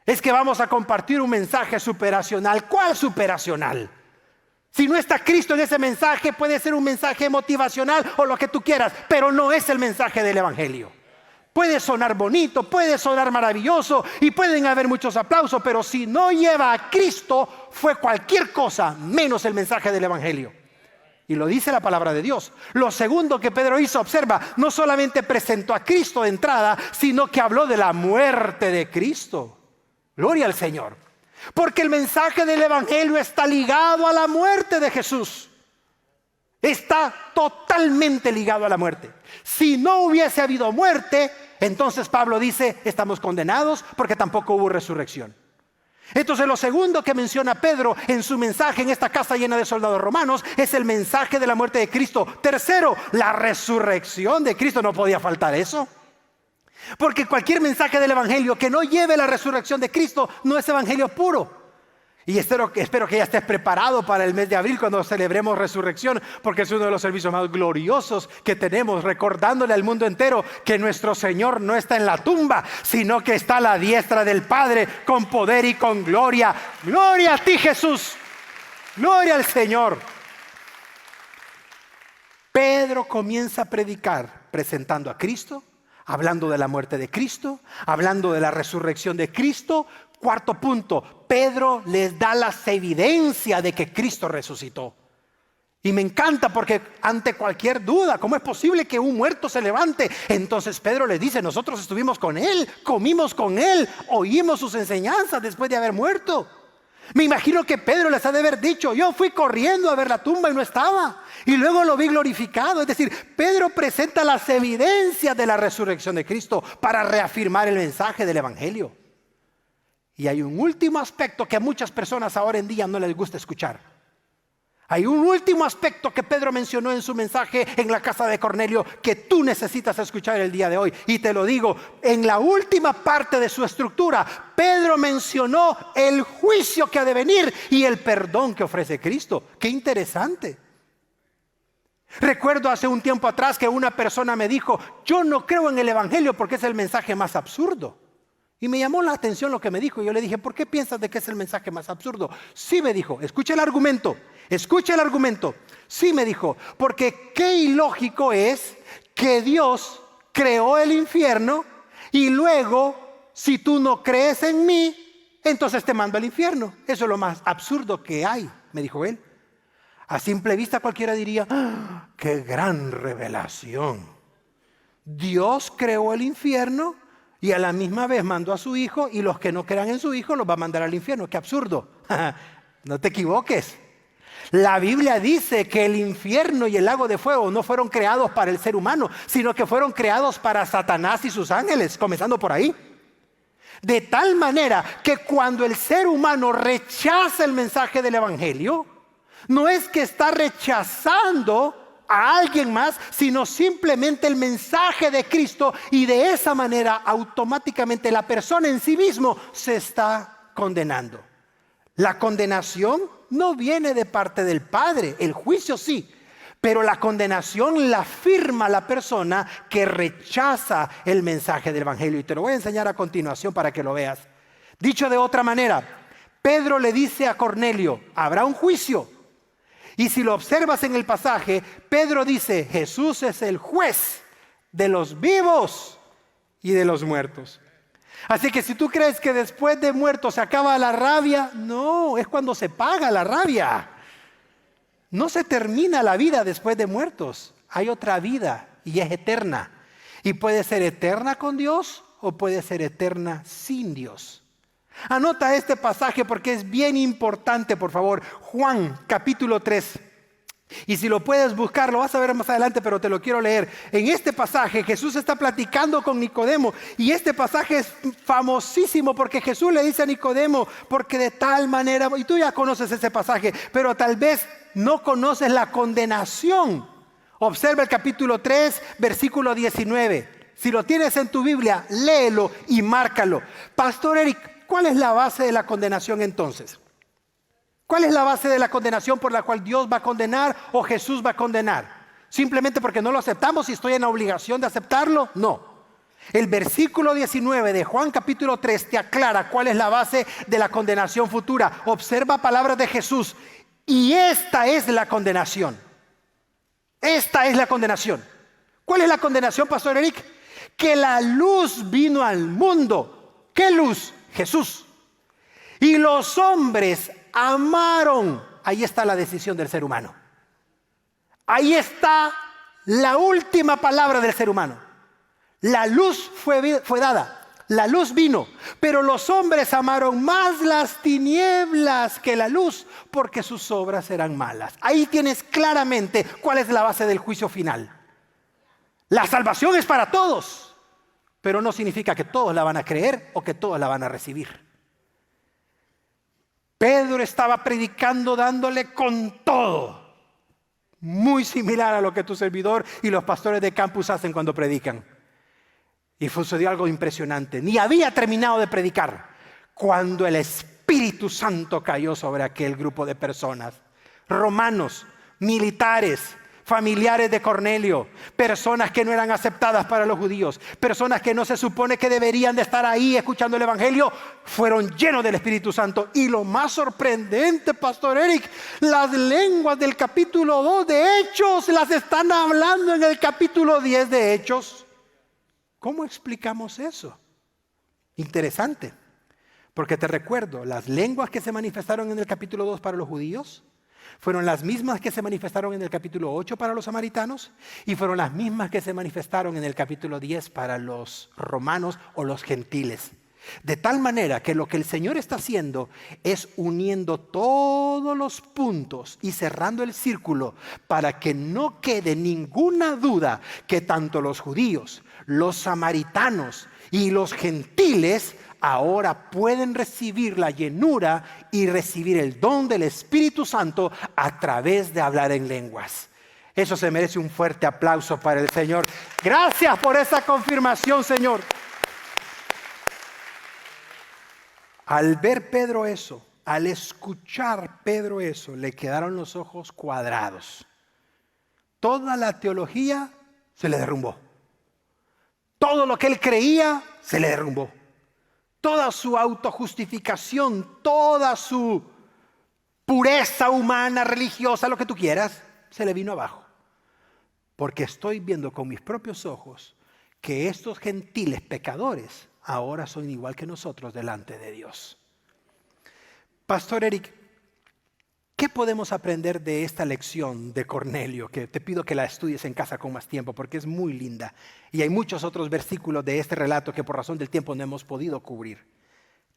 Es que vamos a compartir un mensaje superacional. ¿Cuál superacional? Si no está Cristo en ese mensaje, puede ser un mensaje motivacional o lo que tú quieras, pero no es el mensaje del evangelio. Puede sonar bonito, puede sonar maravilloso y pueden haber muchos aplausos, pero si no lleva a Cristo, fue cualquier cosa menos el mensaje del evangelio. Y lo dice la palabra de Dios. Lo segundo que Pedro hizo, observa, no solamente presentó a Cristo de entrada, sino que habló de la muerte de Cristo. Gloria al Señor. Porque el mensaje del evangelio está ligado a la muerte de Jesús. Está totalmente ligado a la muerte. Si no hubiese habido muerte, entonces Pablo dice, estamos condenados porque tampoco hubo resurrección. Entonces lo segundo que menciona Pedro en su mensaje en esta casa llena de soldados romanos es el mensaje de la muerte de Cristo. Tercero, la resurrección de Cristo. No podía faltar eso. Porque cualquier mensaje del evangelio que no lleve la resurrección de Cristo no es evangelio puro. Y espero que ya estés preparado para el mes de abril cuando celebremos resurrección, porque es uno de los servicios más gloriosos que tenemos, recordándole al mundo entero que nuestro Señor no está en la tumba, sino que está a la diestra del Padre con poder y con gloria. Gloria a ti, Jesús. Gloria al Señor. Pedro comienza a predicar presentando a Cristo, hablando de la muerte de Cristo, hablando de la resurrección de Cristo. Cuarto punto, Pedro les da las evidencias de que Cristo resucitó. Y me encanta porque ante cualquier duda, ¿cómo es posible que un muerto se levante? Entonces Pedro les dice, nosotros estuvimos con él, comimos con él, oímos sus enseñanzas después de haber muerto. Me imagino que Pedro les ha de haber dicho, yo fui corriendo a ver la tumba y no estaba. Y luego lo vi glorificado. Es decir, Pedro presenta las evidencias de la resurrección de Cristo para reafirmar el mensaje del evangelio. Y hay un último aspecto que a muchas personas ahora en día no les gusta escuchar. Hay un último aspecto que Pedro mencionó en su mensaje en la casa de Cornelio que tú necesitas escuchar el día de hoy. Y te lo digo, en la última parte de su estructura, Pedro mencionó el juicio que ha de venir y el perdón que ofrece Cristo. ¡Qué interesante! Recuerdo hace un tiempo atrás que una persona me dijo, yo no creo en el evangelio porque es el mensaje más absurdo. Y me llamó la atención lo que me dijo. Yo le dije, ¿por qué piensas de que es el mensaje más absurdo? Sí, me dijo, escucha el argumento. Sí, me dijo, porque qué ilógico es que Dios creó el infierno y luego, si tú no crees en mí, entonces te mando al infierno. Eso es lo más absurdo que hay, me dijo él. A simple vista cualquiera diría, ¡ah, qué gran revelación! Dios creó el infierno y a la misma vez mandó a su hijo, y los que no crean en su hijo los va a mandar al infierno. ¡Qué absurdo! No te equivoques. La Biblia dice que el infierno y el lago de fuego no fueron creados para el ser humano, sino que fueron creados para Satanás y sus ángeles, comenzando por ahí. De tal manera que cuando el ser humano rechaza el mensaje del evangelio, no es que está rechazando a alguien más, sino simplemente el mensaje de Cristo, y de esa manera automáticamente la persona en sí mismo se está condenando. La condenación no viene de parte del Padre, el juicio sí, pero la condenación la firma la persona que rechaza el mensaje del evangelio, y te lo voy a enseñar a continuación para que lo veas. Dicho de otra manera, Pedro le dice a Cornelio, habrá un juicio. Y si lo observas en el pasaje, Pedro dice, Jesús es el juez de los vivos y de los muertos. Así que si tú crees que después de muerto se acaba la rabia, no, es cuando se paga la rabia. No se termina la vida después de muertos. Hay otra vida y es eterna. Y puede ser eterna con Dios o puede ser eterna sin Dios. Anota este pasaje porque es bien importante, por favor. Juan capítulo 3. Y si lo puedes buscar, lo vas a ver más adelante, pero te lo quiero leer. En este pasaje Jesús está platicando con Nicodemo, y este pasaje es famosísimo porque Jesús le dice a Nicodemo, porque de tal manera, y tú ya conoces ese pasaje, pero tal vez no conoces la condenación. Observa el capítulo 3, versículo 19. Si lo tienes en tu Biblia, léelo y márcalo. Pastor Eric, ¿cuál es la base de la condenación entonces? ¿Cuál es la base de la condenación por la cual Dios va a condenar o Jesús va a condenar? ¿Simplemente porque no lo aceptamos y estoy en la obligación de aceptarlo? No. El versículo 19 de Juan capítulo 3 te aclara cuál es la base de la condenación futura. Observa palabras de Jesús. Y esta es la condenación. Esta es la condenación. ¿Cuál es la condenación, Pastor Eric? Que la luz vino al mundo. ¿Qué luz? Jesús. Y los hombres amaron. Ahí está la decisión del ser humano. Ahí está la última palabra del ser humano. La luz fue dada, la luz vino, pero los hombres amaron más las tinieblas que la luz, porque sus obras eran malas. Ahí tienes claramente cuál es la base del juicio final. La salvación es para todos, pero no significa que todos la van a creer o que todos la van a recibir. Pedro estaba predicando dándole con todo. Muy similar a lo que tu servidor y los pastores de campus hacen cuando predican. Y sucedió algo impresionante. Ni había terminado de predicar cuando el Espíritu Santo cayó sobre aquel grupo de personas. Romanos, militares, familiares de Cornelio, personas que no eran aceptadas para los judíos, personas que no se supone que deberían de estar ahí escuchando el evangelio, fueron llenos del Espíritu Santo. Y lo más sorprendente, Pastor Eric, las lenguas del capítulo 2 de Hechos las están hablando en el capítulo 10 de Hechos. ¿Cómo explicamos eso? Interesante, porque te recuerdo, las lenguas que se manifestaron en el capítulo 2 para los judíos fueron las mismas que se manifestaron en el capítulo 8 para los samaritanos, y fueron las mismas que se manifestaron en el capítulo 10 para los romanos o los gentiles. De tal manera que lo que el Señor está haciendo es uniendo todos los puntos y cerrando el círculo para que no quede ninguna duda que tanto los judíos, los samaritanos y los gentiles ahora pueden recibir la llenura y recibir el don del Espíritu Santo a través de hablar en lenguas. Eso se merece un fuerte aplauso para el Señor. Gracias por esa confirmación, Señor. Al ver Pedro eso, al escuchar Pedro eso, le quedaron los ojos cuadrados. Toda la teología se le derrumbó. Todo lo que él creía se le derrumbó. toda su autojustificación, toda su pureza humana, religiosa, lo que tú quieras, se le vino abajo. Porque estoy viendo con mis propios ojos que estos gentiles pecadores ahora son igual que nosotros delante de Dios. Pastor Eric, ¿qué podemos aprender de esta lección de Cornelio? Que te pido que la estudies en casa con más tiempo porque es muy linda. Y hay muchos otros versículos de este relato que por razón del tiempo no hemos podido cubrir.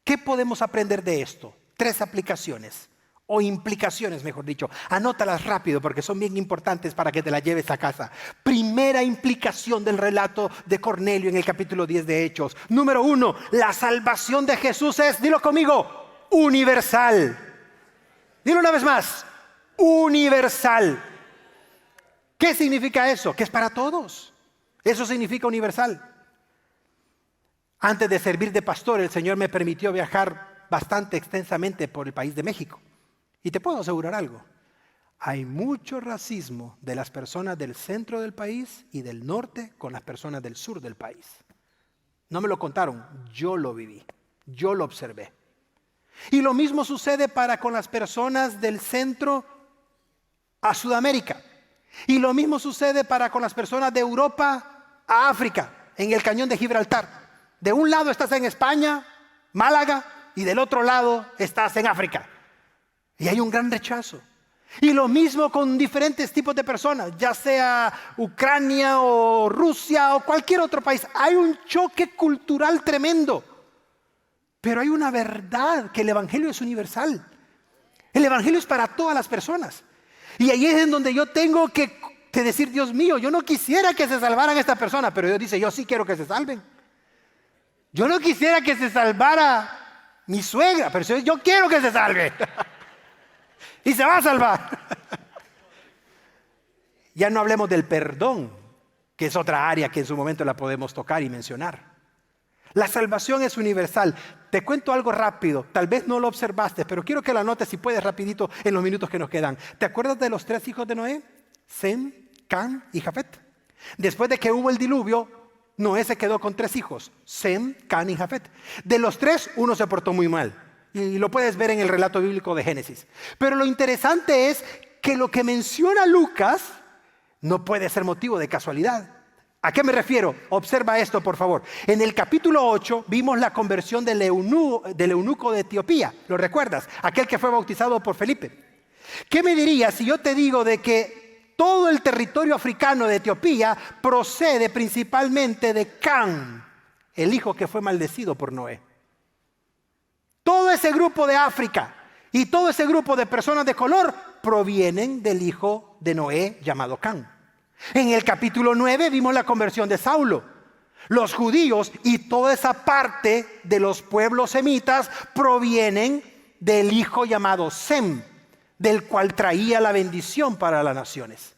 ¿Qué podemos aprender de esto? 3 aplicaciones o implicaciones, mejor dicho. Anótalas rápido porque son bien importantes para que te las lleves a casa. Primera implicación del relato de Cornelio en el capítulo 10 de Hechos. Número 1, la salvación de Jesús es, dilo conmigo, universal. Dilo una vez más, universal. ¿Qué significa eso? Que es para todos. Eso significa universal. Antes de servir de pastor, el Señor me permitió viajar bastante extensamente por el país de México. Y te puedo asegurar algo. Hay mucho racismo de las personas del centro del país y del norte con las personas del sur del país. No me lo contaron, yo lo viví, yo lo observé. Y lo mismo sucede con las personas del centro a Sudamérica. Y lo mismo sucede con las personas de Europa a África, en el cañón de Gibraltar. De un lado estás en España, Málaga, y del otro lado estás en África. Y hay un gran rechazo. Y lo mismo con diferentes tipos de personas, ya sea Ucrania o Rusia o cualquier otro país. Hay un choque cultural tremendo. Pero hay una verdad, que el Evangelio es universal. El Evangelio es para todas las personas. Y ahí es en donde yo tengo que decir, Dios mío, yo no quisiera que se salvaran esta persona, pero Dios dice, yo sí quiero que se salven. Yo no quisiera que se salvara mi suegra, pero yo quiero que se salve. Y se va a salvar. Ya no hablemos del perdón, que es otra área que en su momento la podemos tocar y mencionar. La salvación es universal. Te cuento algo rápido, tal vez no lo observaste, pero quiero que lo anotes si puedes rapidito en los minutos que nos quedan. ¿Te acuerdas de los 3 hijos de Noé? Sem, Cam y Jafet. Después de que hubo el diluvio, Noé se quedó con 3 hijos, Sem, Cam y Jafet. De los 3, uno se portó muy mal. Y lo puedes ver en el relato bíblico de Génesis. Pero lo interesante es que lo que menciona Lucas no puede ser motivo de casualidad. ¿A qué me refiero? Observa esto, por favor. En el capítulo 8 vimos la conversión del eunuco de Etiopía. ¿Lo recuerdas? Aquel que fue bautizado por Felipe. ¿Qué me dirías si yo te digo de que todo el territorio africano de Etiopía procede principalmente de Cam, el hijo que fue maldecido por Noé? Todo ese grupo de África y todo ese grupo de personas de color provienen del hijo de Noé llamado Cam. En el capítulo 9 vimos la conversión de Saulo. Los judíos y toda esa parte de los pueblos semitas provienen del hijo llamado Sem, del cual traía la bendición para las naciones.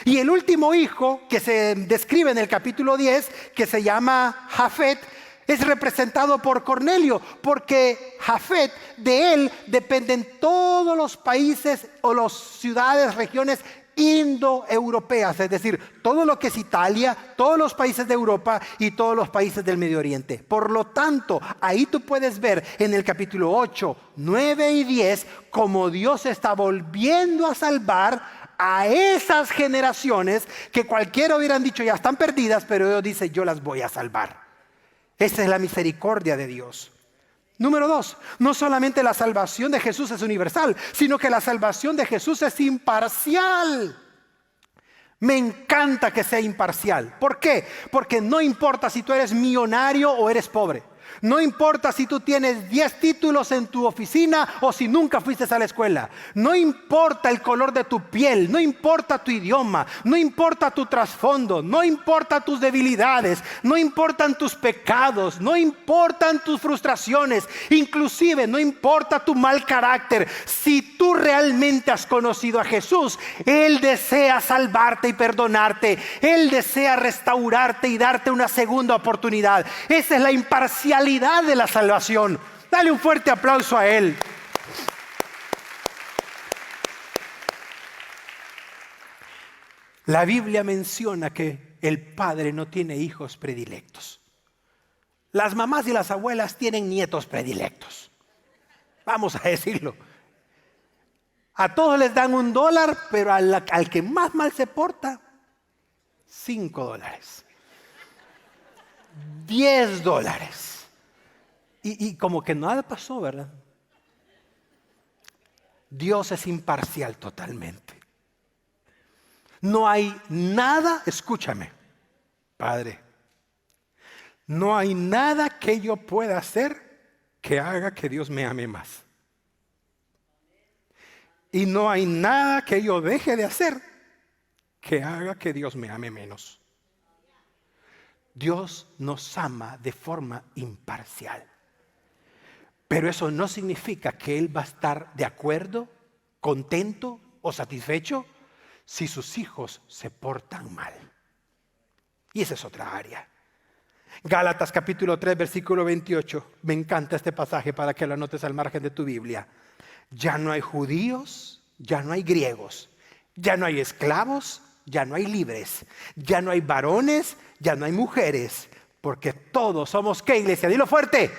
Y el último hijo que se describe en el capítulo 10, que se llama Jafet, es representado por Cornelio, porque Jafet, de él dependen todos los países o las ciudades, regiones indoeuropeas, es decir, todo lo que es Italia, todos los países de Europa y todos los países del Medio Oriente. Por lo tanto, ahí tú puedes ver en el capítulo 8, 9 y 10 cómo Dios está volviendo a salvar a esas generaciones que cualquiera hubieran dicho ya están perdidas, pero Dios dice yo las voy a salvar. Esa es la misericordia de Dios. Número 2, no solamente la salvación de Jesús es universal, sino que la salvación de Jesús es imparcial. Me encanta que sea imparcial. ¿Por qué? Porque no importa si tú eres millonario o eres pobre. No importa si tú tienes 10 títulos en tu oficina o si nunca fuiste a la escuela. No importa el color de tu piel, no importa tu idioma, no importa tu trasfondo, no importa tus debilidades, no importan tus pecados, no importan tus frustraciones, inclusive no importa tu mal carácter. Si tú realmente has conocido a Jesús, Él desea salvarte y perdonarte. Él desea restaurarte y darte una segunda oportunidad. Esa es la imparcialidad de la salvación. Dale un fuerte aplauso a Él. La Biblia menciona que el Padre no tiene hijos predilectos. Las mamás y las abuelas tienen nietos predilectos. Vamos a decirlo. A todos les dan $1, pero al que más mal se porta, $5. $10. Y como que nada pasó, ¿verdad? Dios es imparcial totalmente. No hay nada, escúchame, Padre, no hay nada que yo pueda hacer que haga que Dios me ame más. Y no hay nada que yo deje de hacer que haga que Dios me ame menos. Dios nos ama de forma imparcial. Pero eso no significa que Él va a estar de acuerdo, contento o satisfecho si sus hijos se portan mal. Y esa es otra área. Gálatas capítulo 3, versículo 28. Me encanta este pasaje para que lo anotes al margen de tu Biblia. Ya no hay judíos, ya no hay griegos, ya no hay esclavos, ya no hay libres, ya no hay varones, ya no hay mujeres, porque todos somos, ¿qué, iglesia? Dilo fuerte.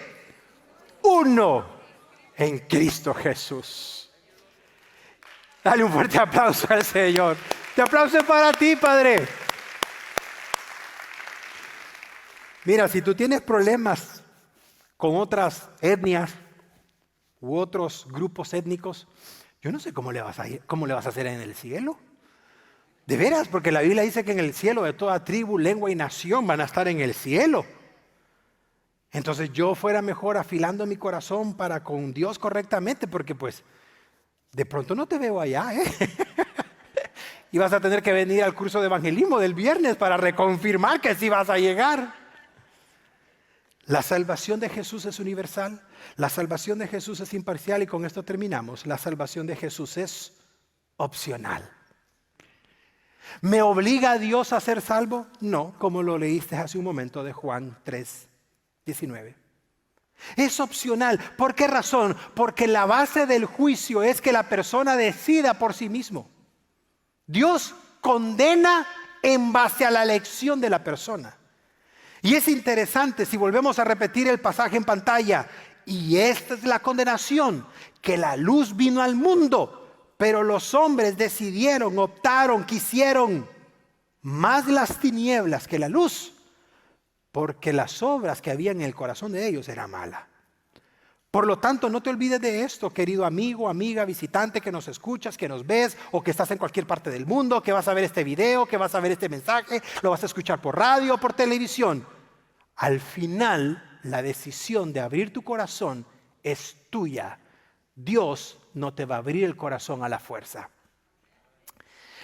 Uno en Cristo Jesús. Dale un fuerte aplauso al Señor. Este aplauso es para ti, Padre. Mira, si tú tienes problemas con otras etnias u otros grupos étnicos, yo no sé cómo le vas a hacer en el cielo. De veras, porque la Biblia dice que en el cielo de toda tribu, lengua y nación van a estar en el cielo. Entonces yo fuera mejor afilando mi corazón para con Dios correctamente, porque pues de pronto no te veo allá, Y vas a tener que venir al curso de evangelismo del viernes para reconfirmar que sí vas a llegar. La salvación de Jesús es universal, la salvación de Jesús es imparcial y con esto terminamos. La salvación de Jesús es opcional. ¿Me obliga a Dios a ser salvo? No, como lo leíste hace un momento de Juan 3:19. Es opcional. ¿Por qué razón? Porque la base del juicio es que la persona decida por sí mismo. Dios condena en base a la elección de la persona. Y es interesante, si volvemos a repetir el pasaje en pantalla, y esta es la condenación, que la luz vino al mundo, pero los hombres decidieron, optaron, quisieron más las tinieblas que la luz, porque las obras que había en el corazón de ellos eran malas. Por lo tanto, no te olvides de esto, querido amigo, amiga, visitante que nos escuchas, que nos ves o que estás en cualquier parte del mundo, que vas a ver este video, que vas a ver este mensaje, lo vas a escuchar por radio o por televisión. Al final, la decisión de abrir tu corazón es tuya. Dios no te va a abrir el corazón a la fuerza.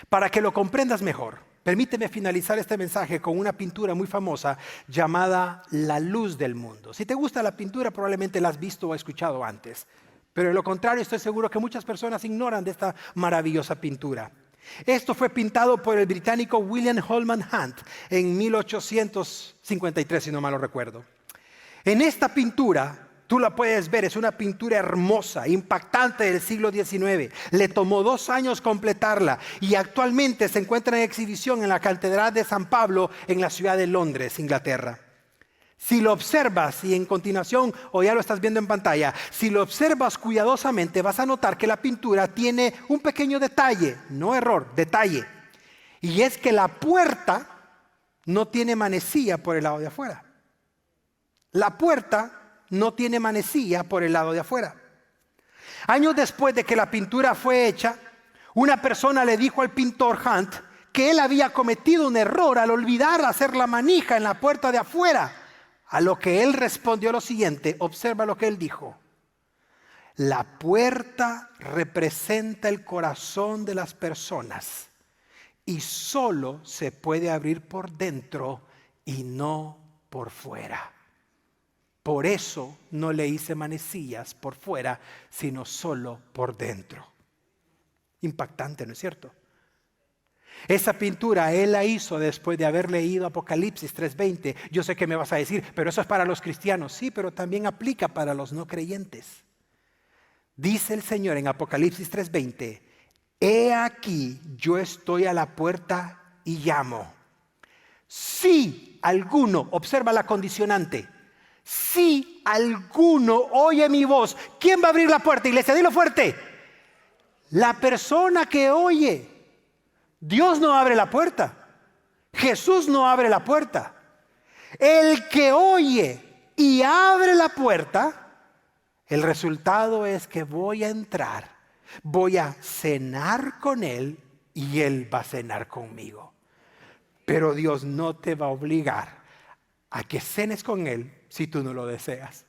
Para que lo comprendas mejor, permíteme finalizar este mensaje con una pintura muy famosa llamada La Luz del Mundo. Si te gusta la pintura, probablemente la has visto o escuchado antes. Pero de lo contrario, estoy seguro que muchas personas ignoran de esta maravillosa pintura. Esto fue pintado por el británico William Holman Hunt en 1853, si no mal lo recuerdo. En esta pintura, tú la puedes ver, es una pintura hermosa, impactante del siglo XIX. Le tomó 2 años completarla y actualmente se encuentra en exhibición en la Catedral de San Pablo en la ciudad de Londres, Inglaterra. Si lo observas, y en continuación, o ya lo estás viendo en pantalla, si lo observas cuidadosamente, vas a notar que la pintura tiene un pequeño detalle, no error, detalle. Y es que la puerta no tiene manecilla por el lado de afuera. La puerta no tiene manecilla por el lado de afuera. Años después de que la pintura fue hecha, una persona le dijo al pintor Hunt que él había cometido un error al olvidar hacer la manija en la puerta de afuera. A lo que él respondió lo siguiente, observa lo que él dijo. La puerta representa el corazón de las personas y solo se puede abrir por dentro y no por fuera. Por eso no le hice manecillas por fuera, sino solo por dentro. Impactante, ¿no es cierto? Esa pintura él la hizo después de haber leído Apocalipsis 3:20. Yo sé que me vas a decir, pero eso es para los cristianos. Sí, pero también aplica para los no creyentes. Dice el Señor en Apocalipsis 3:20, he aquí yo estoy a la puerta y llamo. Si alguno, observa la condicionante, Si alguno oye mi voz, ¿quién va a abrir la puerta? Iglesia, dilo fuerte. La persona que oye. Dios no abre la puerta. Jesús no abre la puerta. El que oye y abre la puerta, el resultado es que voy a entrar, voy a cenar con Él y Él va a cenar conmigo. Pero Dios no te va a obligar a que cenes con Él si tú no lo deseas.